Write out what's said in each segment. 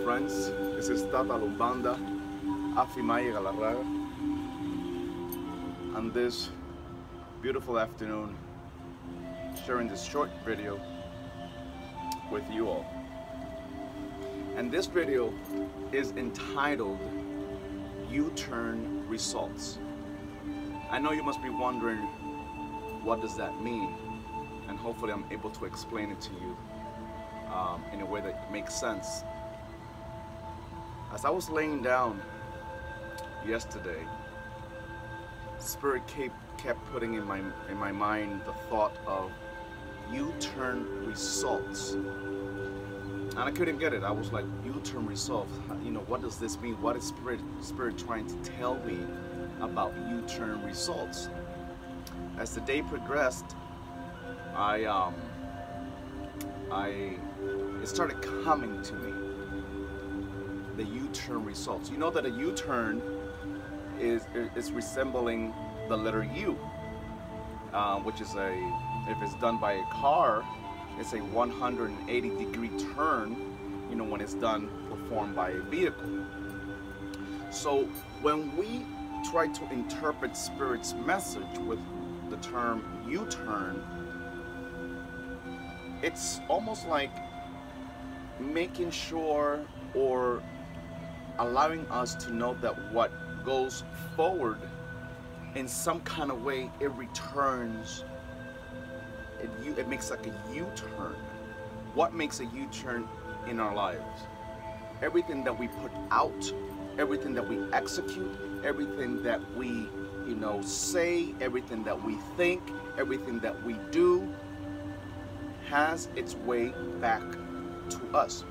friends. This is Tata Lumbanda, Afimaya Galarraga, on this beautiful afternoon, sharing this short video with you all. And this video is entitled U-Turn Results. I know you must be wondering, what does that mean? And hopefully I'm able to explain it to you in a way that makes sense. As I was laying down yesterday, Spirit kept putting in my mind the thought of U-turn results. And I couldn't get it. I was like, U-turn results. You know, what does this mean? What is Spirit trying to tell me about U-turn results? As the day progressed, it started coming to me, the U-turn results. You know that a U-turn is resembling the letter U, which is if it's done by a car, it's a 180-degree turn, you know, when it's performed by a vehicle. So when we try to interpret Spirit's message with the term U-turn, it's almost like making sure or allowing us to know that what goes forward in some kind of way, it returns. It makes like a U-turn. What makes a U-turn in our lives? Everything that we put out, everything that we execute, everything that we, say, everything that we think, everything that we do has its way back to us.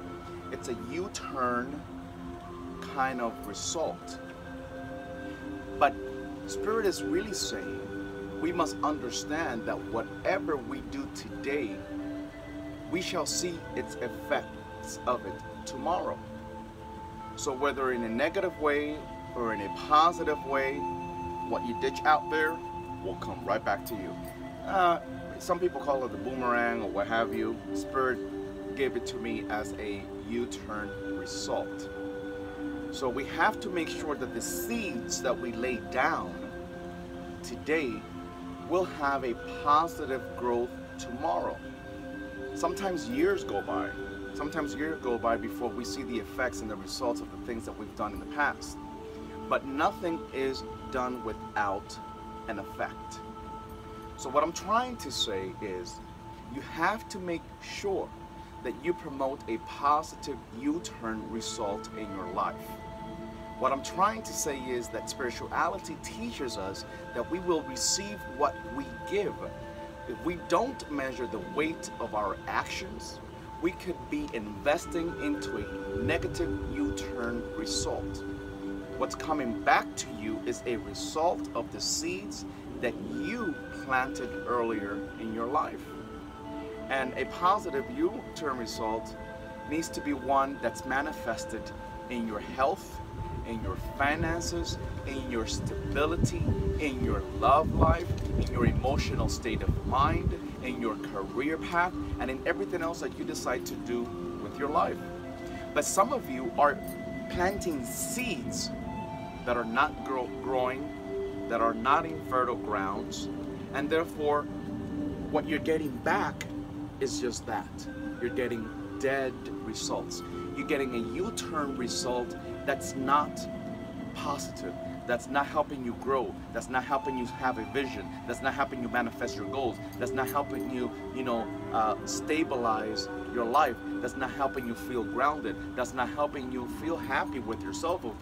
It's a U-turn kind of result. But Spirit is really saying we must understand that whatever we do today, we shall see its effects of it tomorrow. So whether in a negative way or in a positive way, what you ditch out there will come right back to you. Some people call it the boomerang or what have you. Spirit gave it to me as a U-turn result. So we have to make sure that the seeds that we lay down today will have a positive growth tomorrow. Sometimes years go by. Sometimes years go by before we see the effects and the results of the things that we've done in the past. But nothing is done without an effect. So what I'm trying to say is you have to make sure that you promote a positive U-turn result in your life. What I'm trying to say is that spirituality teaches us that we will receive what we give. If we don't measure the weight of our actions, we could be investing into a negative U-turn result. What's coming back to you is a result of the seeds that you planted earlier in your life. And a positive U-turn result needs to be one that's manifested in your health, in your finances, in your stability, in your love life, in your emotional state of mind, in your career path, and in everything else that you decide to do with your life. But some of you are planting seeds that are not growing, that are not in fertile grounds, and therefore what you're getting back is just that. You're getting dead results. You're getting a U-turn result that's not positive, that's not helping you grow, that's not helping you have a vision, that's not helping you manifest your goals, that's not helping you, stabilize your life, that's not helping you feel grounded, that's not helping you feel happy with yourself or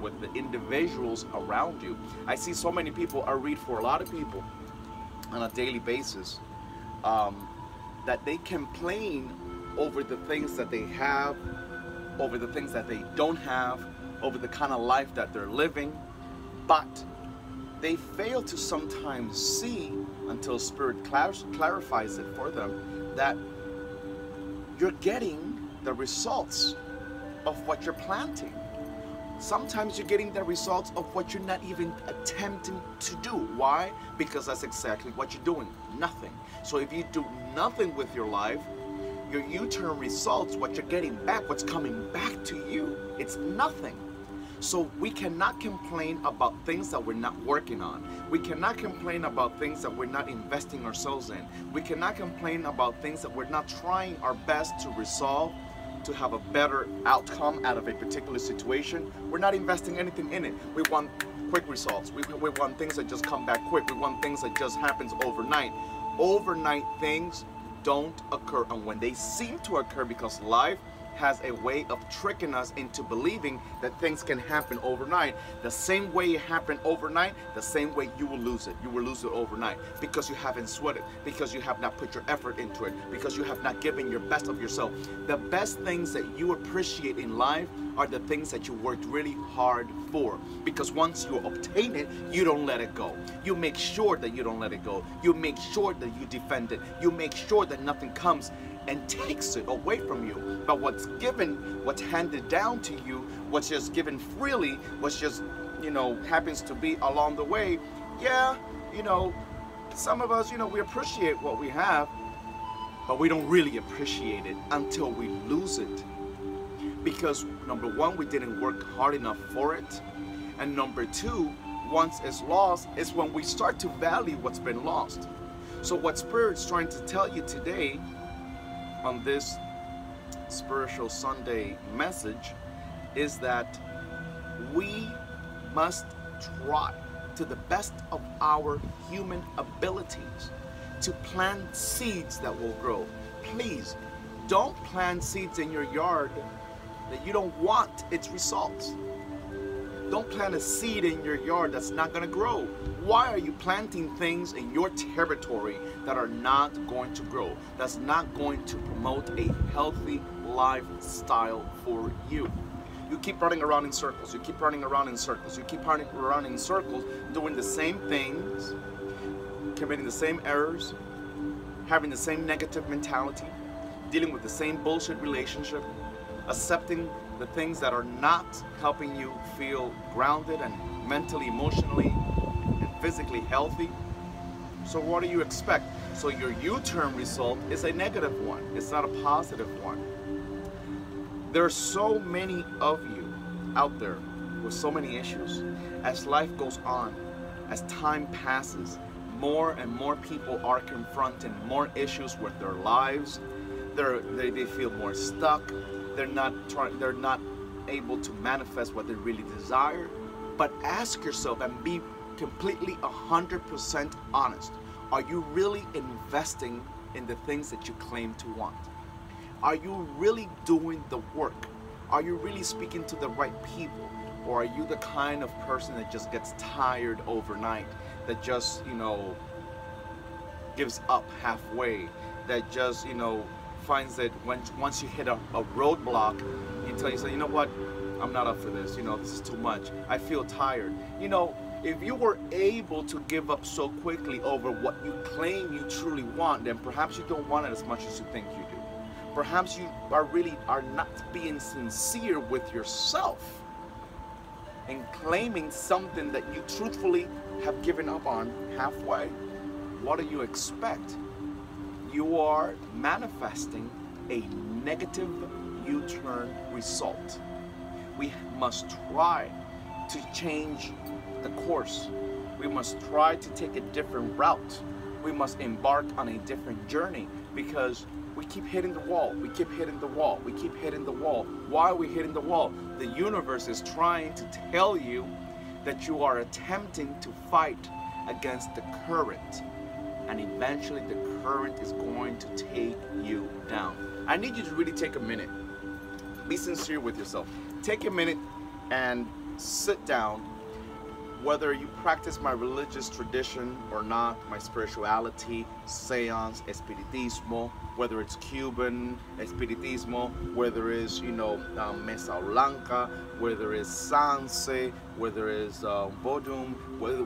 with the individuals around you. I see so many people, I read for a lot of people on a daily basis, that they complain over the things that they have, over the things that they don't have, over the kind of life that they're living, but they fail to sometimes see, until Spirit clarifies it for them, that you're getting the results of what you're planting. Sometimes you're getting the results of what you're not even attempting to do. Why? Because that's exactly what you're doing, nothing. So if you do nothing with your life, Your U-turn results, what you're getting back, what's coming back to you, it's nothing. So we cannot complain about things that we're not working on. We cannot complain about things that we're not investing ourselves in. We cannot complain about things that we're not trying our best to resolve, to have a better outcome out of a particular situation. We're not investing anything in it. We want quick results. We want things that just come back quick. We want things that just happens overnight. Overnight things don't occur, and when they seem to occur, because life has a way of tricking us into believing that things can happen overnight. The same way it happened overnight, the same way you will lose it. You will lose it overnight because you haven't sweated, because you have not put your effort into it, because you have not given your best of yourself. The best things that you appreciate in life are the things that you worked really hard for, because once you obtain it, you don't let it go. You make sure that you don't let it go. You make sure that you defend it. You make sure that nothing comes and takes it away from you. But what's given, what's handed down to you, what's just given freely, what's just, happens to be along the way, yeah, some of us, we appreciate what we have, but we don't really appreciate it until we lose it. Because number one, we didn't work hard enough for it. And number two, once it's lost, is when we start to value what's been lost. So what Spirit's trying to tell you today on this Spiritual Sunday message is that we must try to the best of our human abilities to plant seeds that will grow. Please don't plant seeds in your yard that you don't want its results. Don't plant a seed in your yard that's not going to grow. Why are you planting things in your territory that are not going to grow, that's not going to promote a healthy lifestyle for you? You keep running around in circles. You keep running around in circles. You keep running around in circles, doing the same things, committing the same errors, having the same negative mentality, dealing with the same bullshit relationship, accepting the things that are not helping you feel grounded and mentally, emotionally, and physically healthy. So what do you expect? So your U-turn result is a negative one. It's not a positive one. There are so many of you out there with so many issues. As life goes on, as time passes, more and more people are confronting more issues with their lives. They feel more stuck. They're not able to manifest what they really desire. But ask yourself and be completely 100% honest. Are you really investing in the things that you claim to want? Are you really doing the work? Are you really speaking to the right people? Or are you the kind of person that just gets tired overnight, that just, gives up halfway, that just, finds that once you hit a roadblock, you tell yourself, you know what, I'm not up for this, this is too much, I feel tired. If you were able to give up so quickly over what you claim you truly want, then perhaps you don't want it as much as you think you do. Perhaps you are not being sincere with yourself in claiming something that you truthfully have given up on halfway. What do you expect? You are manifesting a negative U-turn result. We must try to change the course. We must try to take a different route. We must embark on a different journey, because we keep hitting the wall. We keep hitting the wall. We keep hitting the wall. Why are we hitting the wall? The universe is trying to tell you that you are attempting to fight against the current, and eventually the current is going to take you down. I need you to really take a minute. Be sincere with yourself. Take a minute and sit down. Whether you practice my religious tradition or not, my spirituality, seance, espiritismo, whether it's Cuban espiritismo, whether it's, Mesa Blanca, whether it's Sanse, whether it's Vodun,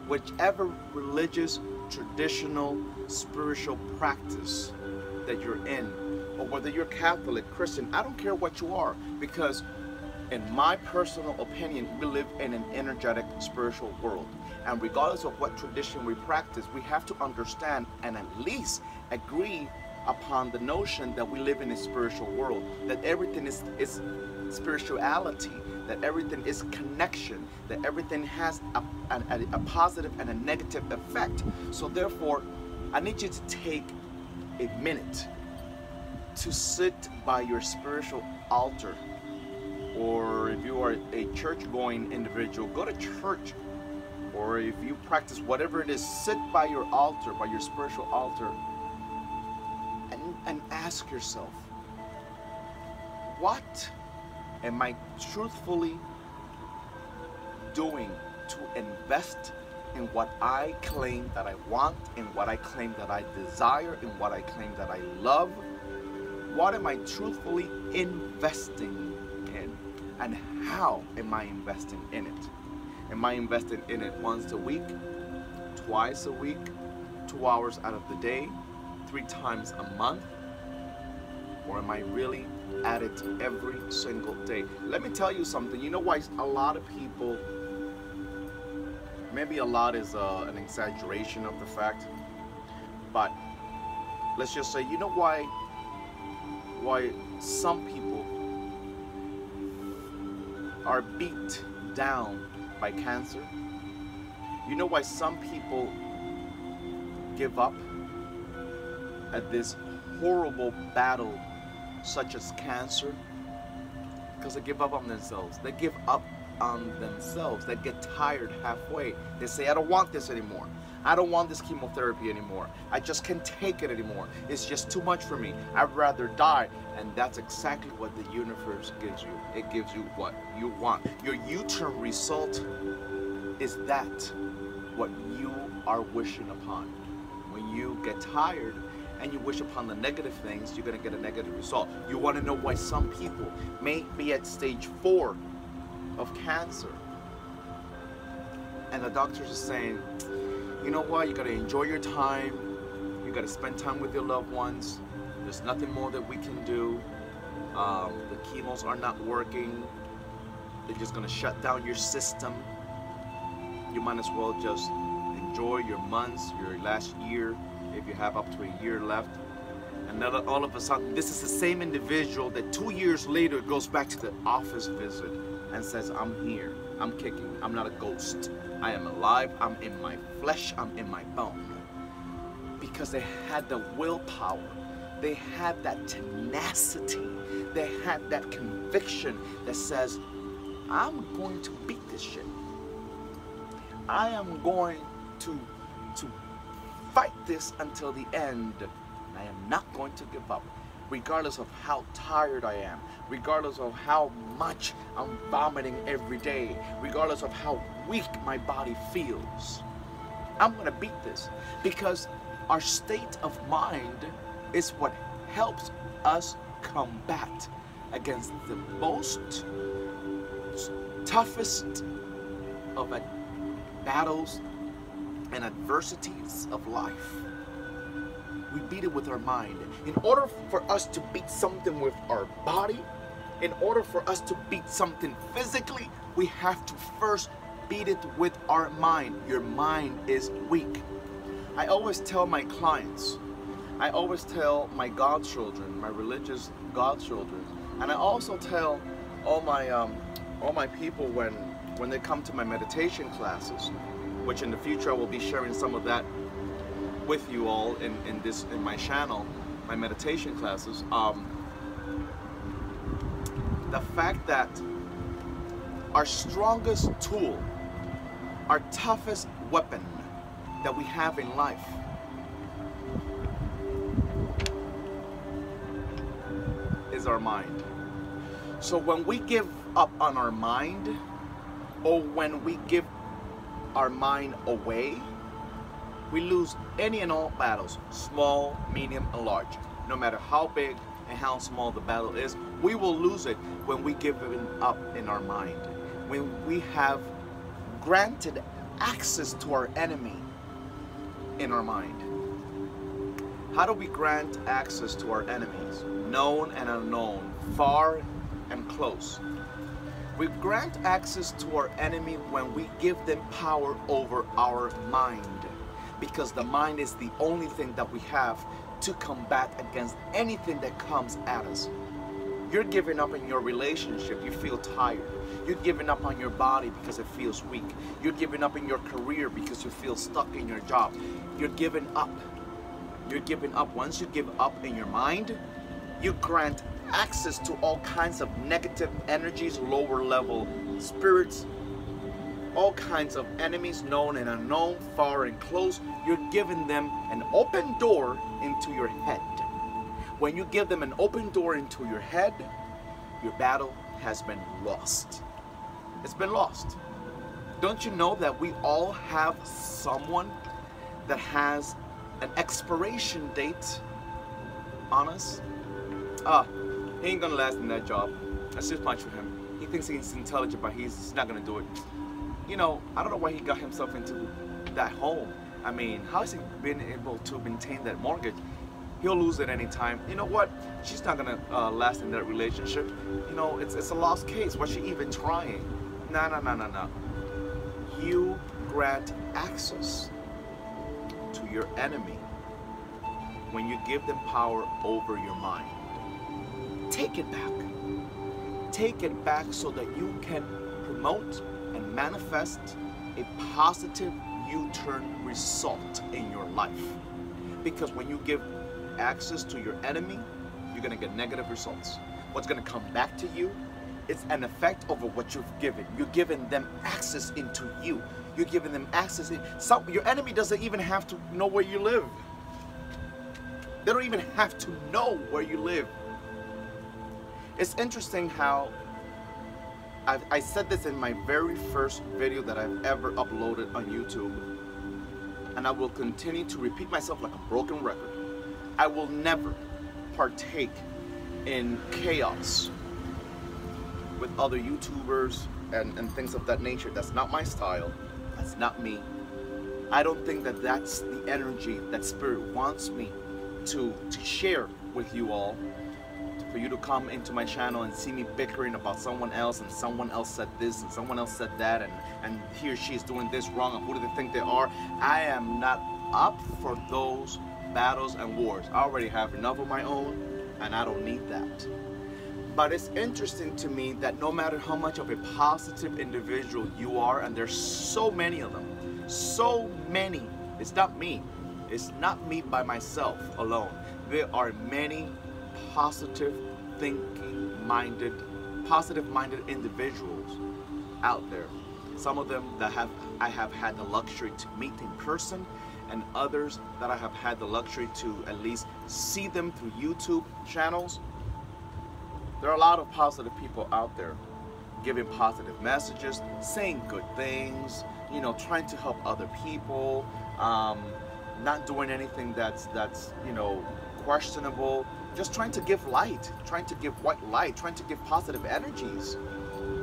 whichever religious, traditional, spiritual practice that you're in, or whether you're Catholic, Christian, I don't care what you are, because in my personal opinion, we live in an energetic spiritual world. And regardless of what tradition we practice, we have to understand and at least agree upon the notion that we live in a spiritual world, that everything is spirituality, that everything is connection, that everything has a positive and a negative effect. So therefore, I need you to take a minute to sit by your spiritual altar. Or if you are a church-going individual, go to church. Or if you practice whatever it is, sit by your altar, by your spiritual altar, and ask yourself, what am I truthfully doing to invest in what I claim that I want, in what I claim that I desire, in what I claim that I love? What am I truthfully investing in? And how am I investing in it? Am I investing in it once a week, twice a week, 2 hours out of the day, 3 times a month? Or am I really at it every single day? Let me tell you something. You know why a lot of people, maybe a lot is an exaggeration of the fact, but let's just say, you know why some people are beat down by cancer? You know why some people give up at this horrible battle such as cancer? Because they give up on themselves. They give up on themselves. They get tired halfway. They say, I don't want this anymore. I don't want this chemotherapy anymore. I just can't take it anymore. It's just too much for me. I'd rather die. And that's exactly what the universe gives you. It gives you what you want. Your U-turn result is that what you are wishing upon. When you get tired and you wish upon the negative things, you're going to get a negative result. You want to know why some people may be at stage 4 of cancer, and the doctors are saying, you know what, you got to enjoy your time, you got to spend time with your loved ones, there's nothing more that we can do, the chemos are not working, they're just going to shut down your system, you might as well just enjoy your months, your last year, if you have up to a year left. And then all of a sudden, this is the same individual that 2 years later goes back to the office visit and says, I'm here, I'm kicking, I'm not a ghost, I am alive, I'm in my flesh, I'm in my bone. Because they had the willpower, they had that tenacity, they had that conviction that says, I'm going to beat this shit. I am going to fight this until the end. I am not going to give up, regardless of how tired I am, regardless of how much I'm vomiting every day, regardless of how weak my body feels. I'm going to beat this, because our state of mind is what helps us combat against the most toughest of battles and adversities of life. We beat it with our mind. In order for us to beat something with our body, in order for us to beat something physically, we have to first beat it with our mind. Your mind is weak. I always tell my clients, I always tell my godchildren, my religious godchildren, and I also tell all my people when they come to my meditation classes, which in the future I will be sharing some of that with you all in my channel, my meditation classes. The fact that our strongest tool, our toughest weapon that we have in life is our mind. So when we give up on our mind, or when we give our mind away, we lose any and all battles, small, medium, and large. No matter how big and how small the battle is, we will lose it when we give it up in our mind. When we have granted access to our enemy in our mind. How do we grant access to our enemies? Known and unknown, far and close. We grant access to our enemy when we give them power over our mind. Because the mind is the only thing that we have to combat against anything that comes at us. You're giving up in your relationship, you feel tired. You're giving up on your body because it feels weak. You're giving up in your career because you feel stuck in your job. You're giving up. You're giving up. Once you give up in your mind, you grant access to all kinds of negative energies, lower level spirits, all kinds of enemies, known and unknown, far and close. You're giving them an open door into your head. When you give them an open door into your head, your battle has been lost. It's been lost. Don't you know that we all have someone that has an expiration date on us? He ain't gonna last in that job. That's just much for him. He thinks he's intelligent, but he's not gonna do it. You know, I don't know why he got himself into that home. I mean, how has he been able to maintain that mortgage? He'll lose it any time. You know what? She's not gonna last in that relationship. You know, it's a lost case. What's she even trying? No. You grant access to your enemy when you give them power over your mind. Take it back. Take it back so that you can promote and manifest a positive U-turn result in your life. Because when you give access to your enemy, you're going to get negative results. What's going to come back to you is an effect over what you've given. You're giving them access into you. You're giving them access. Your enemy doesn't even have to know where you live. They don't even have to know where you live. It's interesting how I said this in my very first video that I've ever uploaded on YouTube, and I will continue to repeat myself like a broken record. I will never partake in chaos with other YouTubers and things of that nature. That's not my style. That's not me. I don't think that that's the energy that Spirit wants me to share with you all. For you to come into my channel and see me bickering about someone else, and someone else said this and someone else said that, and he or she is doing this wrong, and who do they think they are? I am not up for those battles and wars. I already have enough of my own, and I don't need that. But it's interesting to me that no matter how much of a positive individual you are, and there's so many of them, so many, it's not me. It's not me by myself alone. There are many positive thinking-minded, positive-minded individuals out there. Some of them that I have had the luxury to meet in person, and others that I have had the luxury to at least see them through YouTube channels. There are a lot of positive people out there giving positive messages, saying good things, you know, trying to help other people, not doing anything that's you know, questionable, just trying to give light, trying to give white light, trying to give positive energies.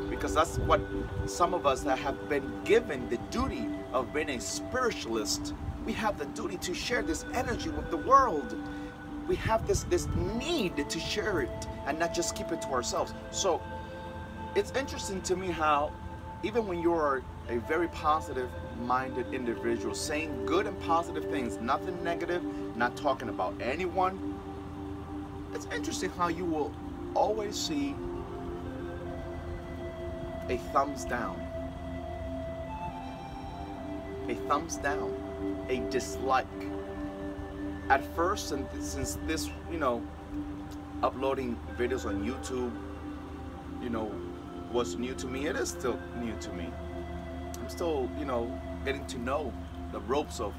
Because that's what some of us that have been given the duty of being a spiritualist, we have the duty to share this energy with the world. We have this need to share it and not just keep it to ourselves. So it's interesting to me how even when you're a very positive minded individual, saying good and positive things, nothing negative, not talking about anyone, it's interesting how you will always see a thumbs down, a dislike. At first, and since this, you know, uploading videos on YouTube, you know, was new to me, it is still new to me. I'm still, you know, getting to know the ropes of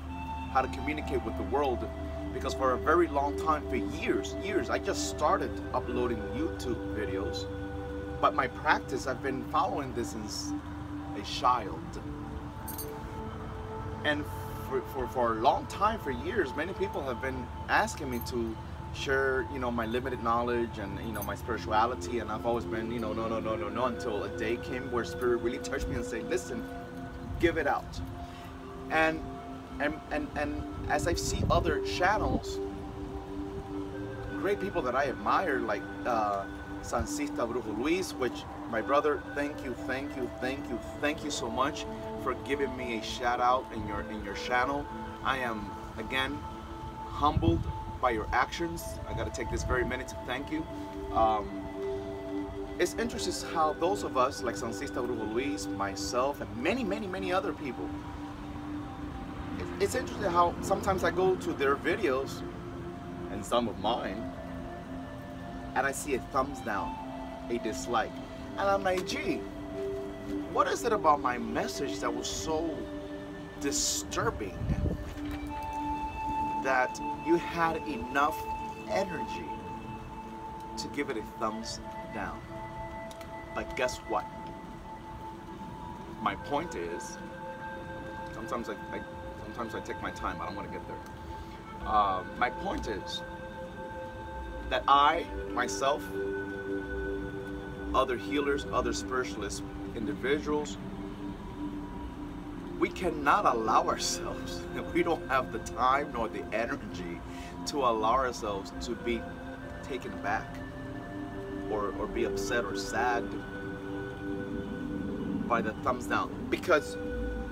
how to communicate with the world, because for a very long time, for years, I just started uploading YouTube videos, but my practice, I've been following this since a child. And for a long time, for years, many people have been asking me to share, you know, my limited knowledge and, you know, my spirituality, and I've always been, you know, no, until a day came where Spirit really touched me and said, listen, give it out. And as I see other channels, great people that I admire, like Sancista Brujo Luis, which my brother, thank you so much for giving me a shout out in your channel. I am again humbled by your actions. I got to take this very minute to thank you. It's interesting how those of us, like Sancista Brujo Luis, myself, and many other people, it's interesting how sometimes I go to their videos, and some of mine, and I see a thumbs down, a dislike. And I'm like, gee, what is it about my message that was so disturbing that you had enough energy to give it a thumbs down? But guess what? My point is, sometimes I take my time. I don't want to get there. My point is that I, myself, other healers, other spiritualists, individuals, we cannot allow ourselves, we don't have the time nor the energy to allow ourselves to be taken aback or be upset or sad by the thumbs down. Because,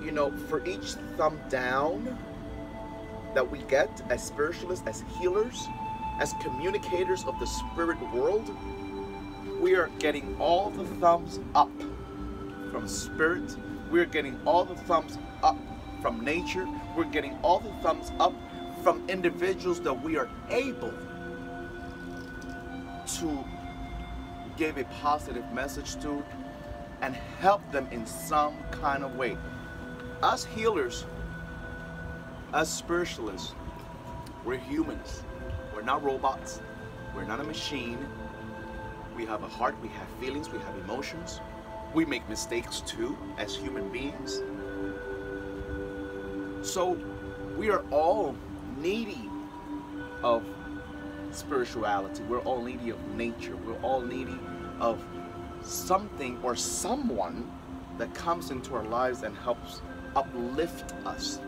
you know, for each thumb down that we get as spiritualists, as healers, as communicators of the spirit world, we are getting all the thumbs up from spirit. We're getting all the thumbs up from nature. We're getting all the thumbs up from individuals that we are able to give a positive message to and help them in some kind of way. Us healers, us spiritualists, we're humans. We're not robots. We're not a machine. We have a heart, we have feelings, we have emotions. We make mistakes too as human beings. So we are all needy of spirituality. We're all needy of nature. We're all needy of something or someone that comes into our lives and helps uplift us.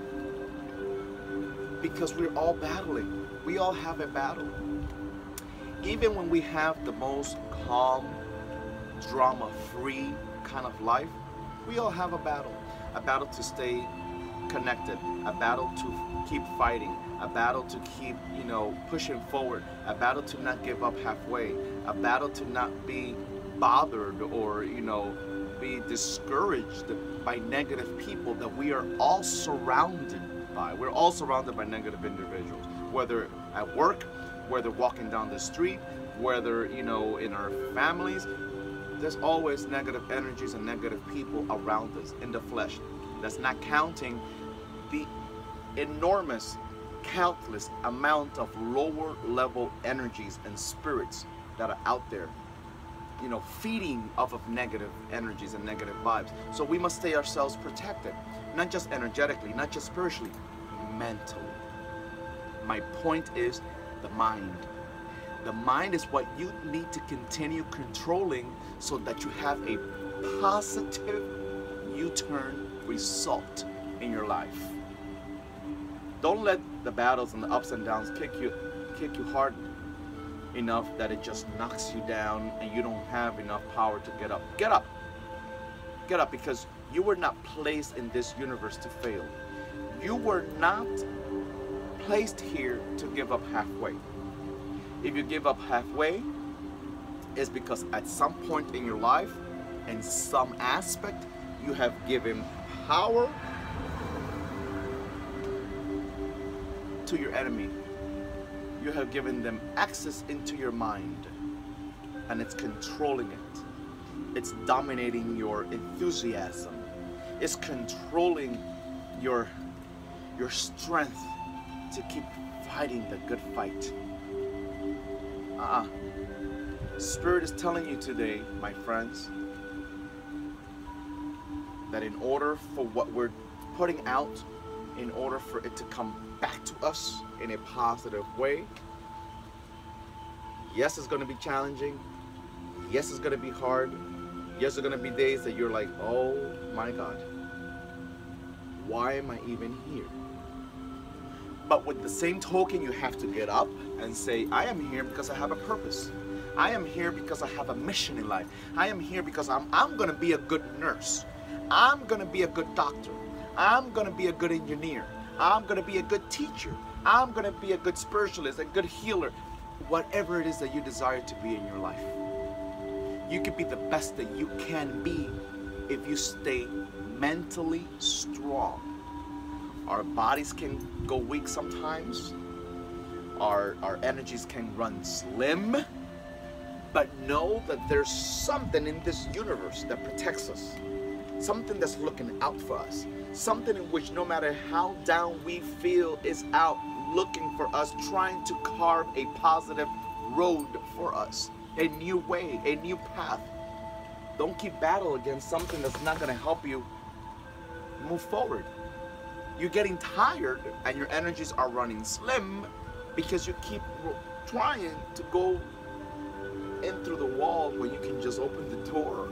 Because we're all battling. We all have a battle. Even when we have the most calm, drama-free kind of life, we all have a battle to stay connected, a battle to keep fighting, a battle to keep, you know, pushing forward, a battle to not give up halfway, a battle to not be bothered or, you know, be discouraged by negative people that we are all surrounded by. We're all surrounded by negative individuals, whether at work, whether walking down the street, whether, you know, in our families. There's always negative energies and negative people around us in the flesh. That's not counting the enormous, countless amount of lower level energies and spirits that are out there, you know, feeding off of negative energies and negative vibes. So we must stay ourselves protected, not just energetically, not just spiritually, mentally. My point is the mind. The mind is what you need to continue controlling so that you have a positive U-turn result in your life. Don't let the battles and the ups and downs kick you hard enough that it just knocks you down and you don't have enough power to get up. Get up. Get up, because you were not placed in this universe to fail. You were not placed here to give up halfway. If you give up halfway, it's because at some point in your life, in some aspect, you have given power to your enemy. You have given them access into your mind, and it's controlling it. It's dominating your enthusiasm. It's controlling your strength to keep fighting the good fight. Spirit is telling you today, my friends, that in order for what we're putting out, in order for it to come back to us in a positive way, yes, it's going to be challenging. Yes, it's going to be hard. Yes, there are going to be days that you're like, oh my God, why am I even here? But with the same token, you have to get up and say, I am here because I have a purpose. I am here because I have a mission in life. I am here because I'm going to be a good nurse. I'm going to be a good doctor. I'm going to be a good engineer. I'm going to be a good teacher. I'm gonna be a good spiritualist, a good healer. Whatever it is that you desire to be in your life, you can be the best that you can be if you stay mentally strong. Our bodies can go weak sometimes. Our energies can run slim. But know that there's something in this universe that protects us. Something that's looking out for us. Something in which no matter how down we feel is out looking for us, trying to carve a positive road for us. A new way, a new path. Don't keep battle against something that's not going to help you move forward. You're getting tired and your energies are running slim because you keep trying to go in through the wall when you can just open the door.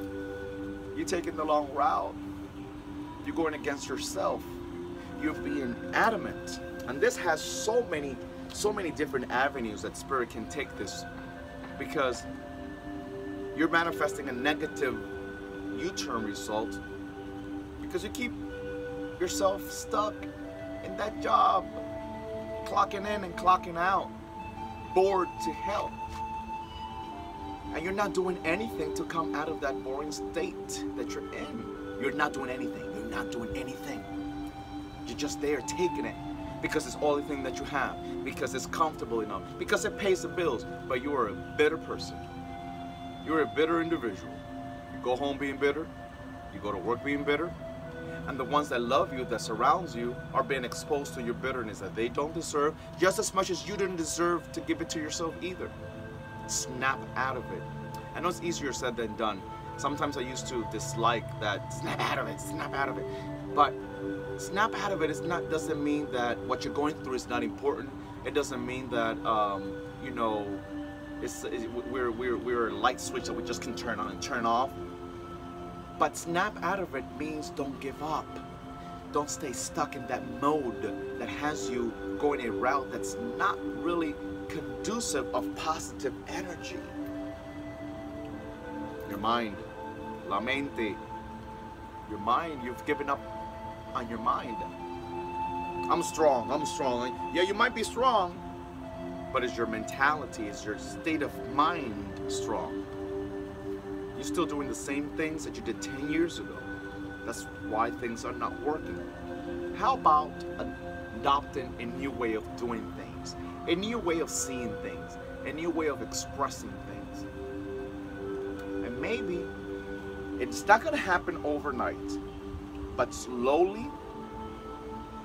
You're taking the long route. You're going against yourself. You're being adamant. And this has so many different avenues that Spirit can take this, because you're manifesting a negative U-turn result because you keep yourself stuck in that job, clocking in and clocking out, bored to hell. And you're not doing anything to come out of that boring state that you're in. You're not doing anything. You're not doing anything. You're just there taking it because it's the only thing that you have, because it's comfortable enough, because it pays the bills. But you are a bitter person. You're a bitter individual. You go home being bitter. You go to work being bitter. And the ones that love you, that surrounds you, are being exposed to your bitterness that they don't deserve, just as much as you didn't deserve to give it to yourself either. Snap out of it. I know it's easier said than done. Sometimes I used to dislike that snap out of it, snap out of it. But snap out of it doesn't mean that what you're going through is not important. It doesn't mean that you know, we're a light switch that we just can turn on and turn off. But snap out of it means don't give up. Don't stay stuck in that mode that has you going a route that's not really conducive of positive energy. Your mind, la mente, your mind, you've given up on your mind. I'm strong, I'm strong. Yeah, you might be strong, but is your mentality, is your state of mind strong? You're still doing the same things that you did 10 years ago. That's why things are not working. How about adopting a new way of doing things? A new way of seeing things, a new way of expressing things. And maybe it's not going to happen overnight, but slowly,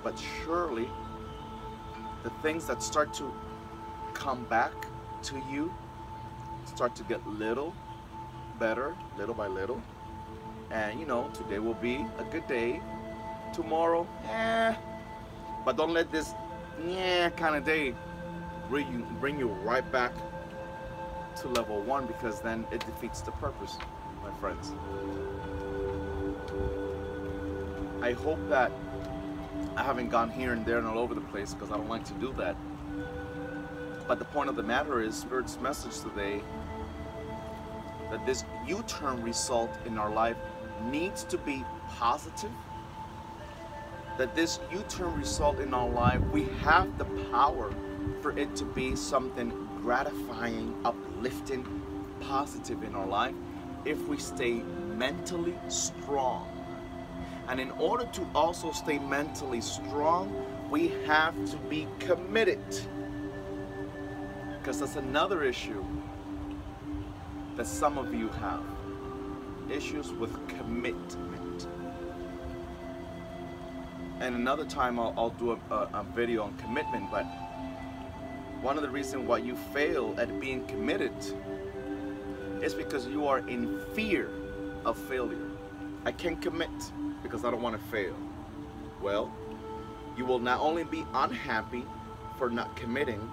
but surely, the things that start to come back to you start to get little better, little by little. And you know, today will be a good day. Tomorrow, but don't let this kind of day bring you right back to level one, because then it defeats the purpose, my friends. I hope that I haven't gone here and there and all over the place, because I don't like to do that. But the point of the matter is, Spirit's message today, that this U-turn result in our life needs to be positive. That this U-turn result in our life, we have the power for it to be something gratifying, uplifting, positive in our life if we stay mentally strong. And in order to also stay mentally strong, we have to be committed. Because that's another issue that some of you have. Issues with commitment. And another time I'll do a video on commitment, but one of the reasons why you fail at being committed is because you are in fear of failure. I can't commit because I don't want to fail. Well, you will not only be unhappy for not committing,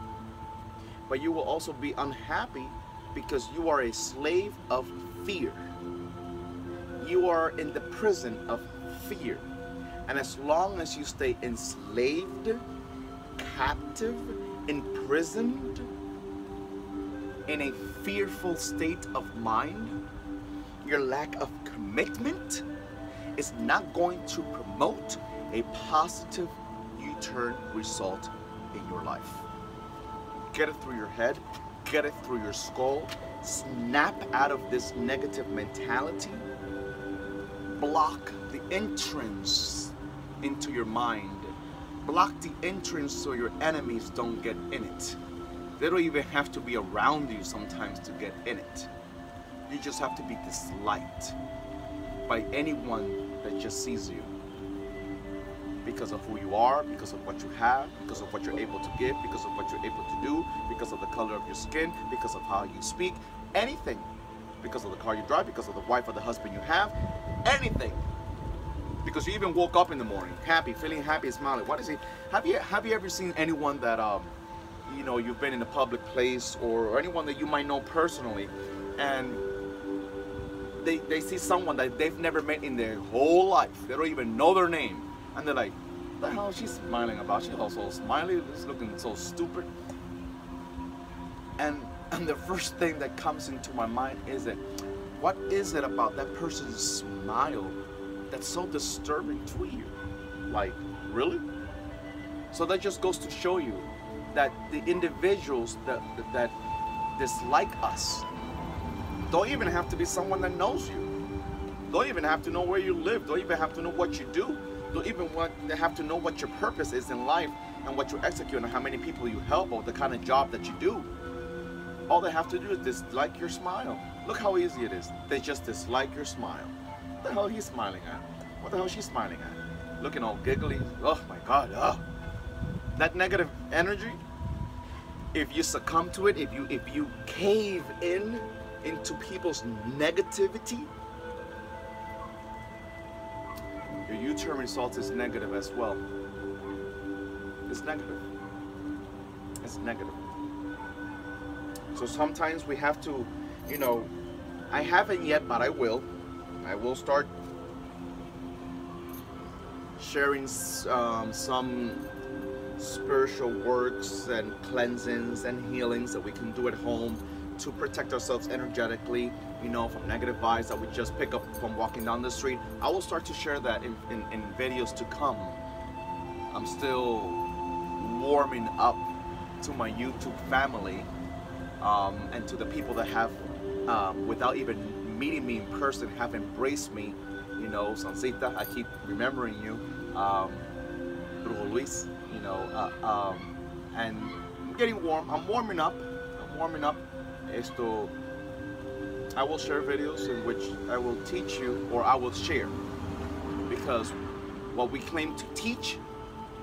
but you will also be unhappy because you are a slave of fear. You are in the prison of fear. And as long as you stay enslaved, captive, imprisoned in a fearful state of mind, your lack of commitment is not going to promote a positive U-turn result in your life. Get it through your head, get it through your skull, snap out of this negative mentality, block the entrance into your mind, block the entrance so your enemies don't get in it. They don't even have to be around you sometimes to get in it. You just have to be disliked by anyone that just sees you. Because of who you are, because of what you have, because of what you're able to give, because of what you're able to do, because of the color of your skin, because of how you speak, anything. Because of the car you drive, because of the wife or the husband you have, anything. Because you even woke up in the morning, happy, feeling happy, smiling. What is it? Have you ever seen anyone that you know, you've been in a public place, or anyone that you might know personally, and they see someone that they've never met in their whole life. They don't even know their name. And they're like, what the hell is she smiling about? She's also smiley, it's looking so stupid. And the first thing that comes into my mind is that, what is it about that person's smile that's so disturbing to you? Like, really? So that just goes to show you that the individuals that dislike us don't even have to be someone that knows you. Don't even have to know where you live. Don't even have to know what you do. Don't even have to know what your purpose is in life and what you execute and how many people you help or the kind of job that you do. All they have to do is dislike your smile. Look how easy it is. They just dislike your smile. What the hell are you smiling at? What the hell is she smiling at? Looking all giggly. Oh my God. Oh. That negative energy, if you succumb to it, if you cave into people's negativity, your U-turn result is negative as well. It's negative. It's negative. So sometimes we have to, you know, I haven't yet, but I will. I will start sharing some spiritual works and cleansings and healings that we can do at home to protect ourselves energetically, you know, from negative vibes that we just pick up from walking down the street. I will start to share that in videos to come. I'm still warming up to my YouTube family and to the people that have, without even meeting me in person, have embraced me. You know, Sancita, I keep remembering you. Brujo Luis, you know, and I'm getting warm. I'm warming up. I will share videos in which I will teach you, or I will share, because what we claim to teach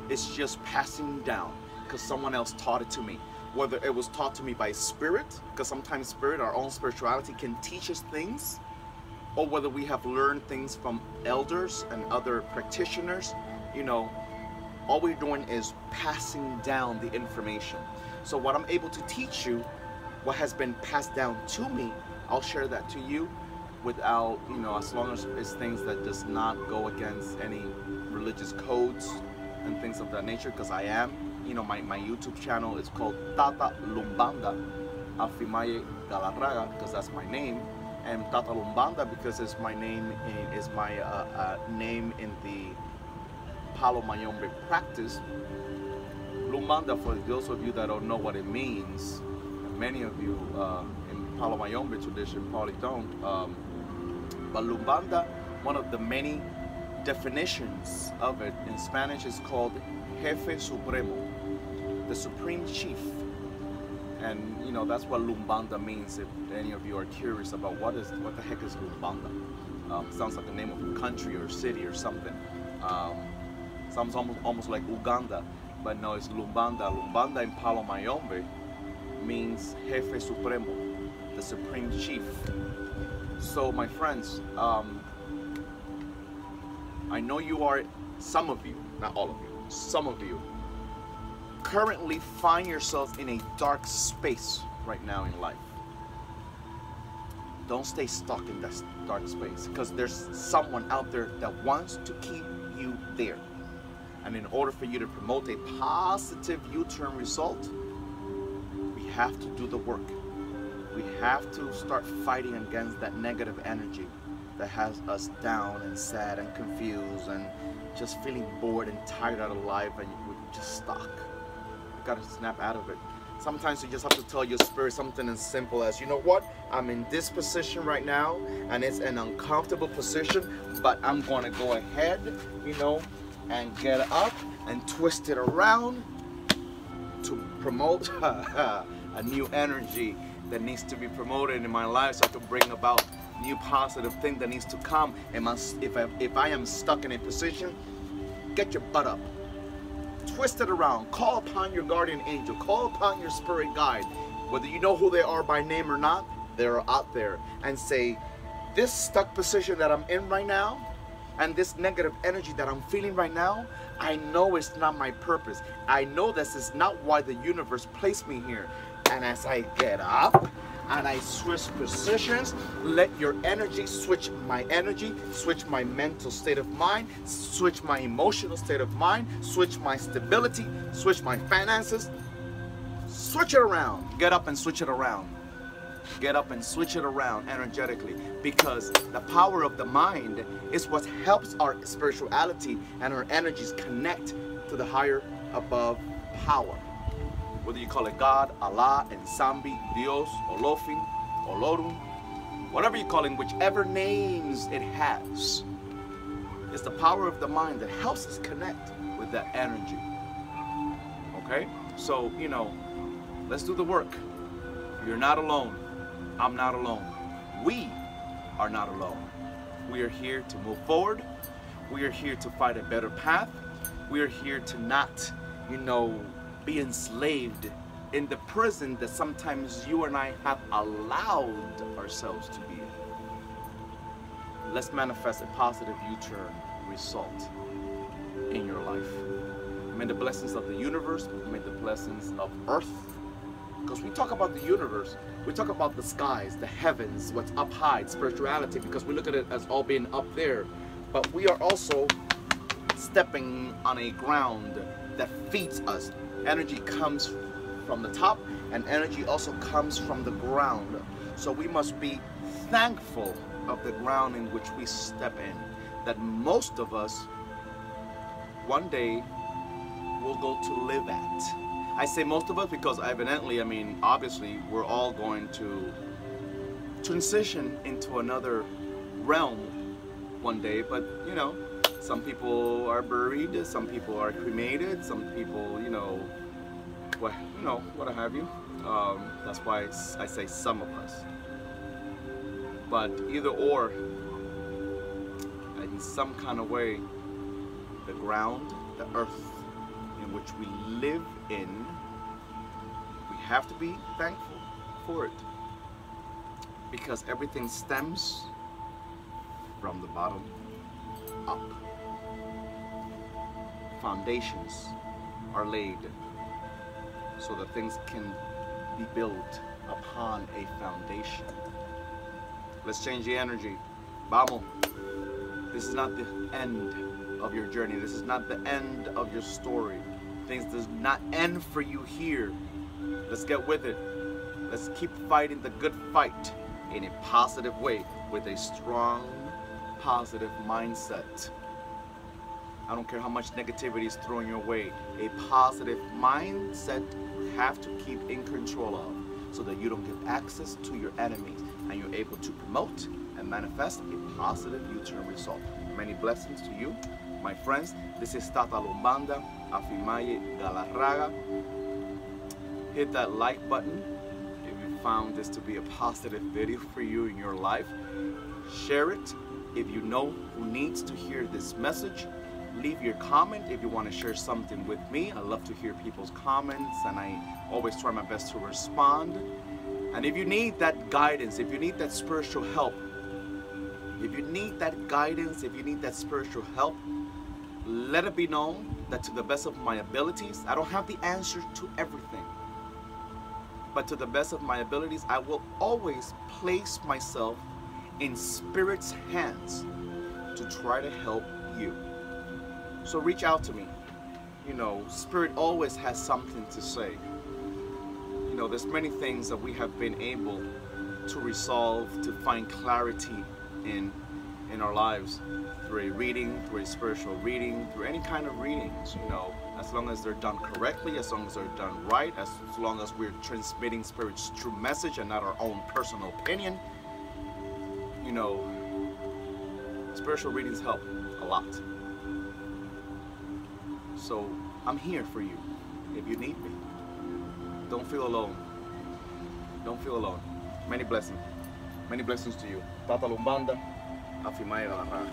is just passing down because someone else taught it to me. Whether it was taught to me by spirit, because sometimes spirit, our own spirituality, can teach us things, or whether we have learned things from elders and other practitioners, you know, all we're doing is passing down the information. So what I'm able to teach you, what has been passed down to me, I'll share that to you without, you know, as long as it's things that does not go against any religious codes and things of that nature, because I am, you know, my YouTube channel is called Tata Lumbanda Afimaye Galarraga, because that's my name, and Tata Lumbanda because it's my name, is my name in the Palo Mayombe practice. Lumbanda, for those of you that don't know what it means, many of you in Palo Mayombe tradition probably don't, but Lumbanda, one of the many definitions of it in Spanish is called Jefe Supremo, the Supreme Chief. And you know, that's what Lumbanda means, if any of you are curious about what the heck is Lumbanda. Sounds like the name of a country or city or something. Sounds almost like Uganda, but no, it's Lumbanda. Lumbanda in Palo Mayombe means Jefe Supremo, the Supreme Chief. So my friends, I know you are, some of you, not all of you, some of you currently find yourselves in a dark space right now in life. Don't stay stuck in that dark space, because there's someone out there that wants to keep you there. And in order for you to promote a positive U-turn result, we have to do the work. We have to start fighting against that negative energy that has us down and sad and confused and just feeling bored and tired out of life, and we're just stuck. got to snap out of it. Sometimes you just have to tell your spirit something as simple as, you know what, I'm in this position right now, and it's an uncomfortable position, but I'm going to go ahead, you know, and get up and twist it around to promote a new energy that needs to be promoted in my life, so I can bring about new positive thing that needs to come. And if I am stuck in a position, get your butt up. Twist it around. Call upon your guardian angel. Call upon your spirit guide. Whether you know who they are by name or not, they're out there. And say, this stuck position that I'm in right now, and this negative energy that I'm feeling right now, I know it's not my purpose. I know this is not why the universe placed me here. And as I get up and I switch positions, let your energy switch my energy, switch my mental state of mind, switch my emotional state of mind, switch my stability, switch my finances, switch it around. Get up and switch it around. Get up and switch it around energetically, because the power of the mind is what helps our spirituality and our energies connect to the higher above power. Whether you call it God, Allah, Nsambi, Dios, Olofin, Olorun, whatever you call it, whichever names it has, it's the power of the mind that helps us connect with that energy. Okay? So, you know, let's do the work. You're not alone. I'm not alone. We are not alone. We are here to move forward. We are here to find a better path. We are here to not, you know, be enslaved in the prison that sometimes you and I have allowed ourselves to be in. Let's manifest a positive U-turn result in your life. May the blessings of the universe, may the blessings of earth, because we talk about the universe, we talk about the skies, the heavens, what's up high, spirituality, because we look at it as all being up there. But we are also stepping on a ground that feeds us. Energy comes from the top, and energy also comes from the ground. So we must be thankful of the ground in which we step in. That most of us, one day, will go to live at. I say most of us because evidently, I mean, obviously, we're all going to transition into another realm one day, but, you know, some people are buried, some people are cremated, some people, you know, what have you. That's why I say some of us. But either or, in some kind of way, the ground, the earth in which we live in, we have to be thankful for it, because everything stems from the bottom up. Foundations are laid so that things can be built upon a foundation. Let's change the energy. Vamos. This is not the end of your journey. This is not the end of your story. Things does not end for you here. Let's get with it. Let's keep fighting the good fight in a positive way with a strong, positive mindset. I don't care how much negativity is thrown your way. A positive mindset you have to keep in control of, so that you don't give access to your enemies and you're able to promote and manifest a positive U-turn result. Many blessings to you, my friends. This is Tata Lumbanda, Afimaye Galarraga. Hit that like button if you found this to be a positive video for you in your life. Share it if you know who needs to hear this message. Leave your comment if you want to share something with me. I love to hear people's comments, and I always try my best to respond. And if you need that guidance, if you need that spiritual help, if you need that guidance, if you need that spiritual help, let it be known that to the best of my abilities, I don't have the answer to everything. But to the best of my abilities, I will always place myself in Spirit's hands to try to help you. So reach out to me. You know, Spirit always has something to say. You know, there's many things that we have been able to resolve, to find clarity in our lives through a reading, through a spiritual reading, through any kind of readings, you know. as long as they're done correctly, as long as they're done right, as long as we're transmitting Spirit's true message and not our own personal opinion, you know, spiritual readings help a lot. So I'm here for you if you need me. Don't feel alone. Don't feel alone. Many blessings. Many blessings to you. Tata Lumbanda, Afimaya Galarra.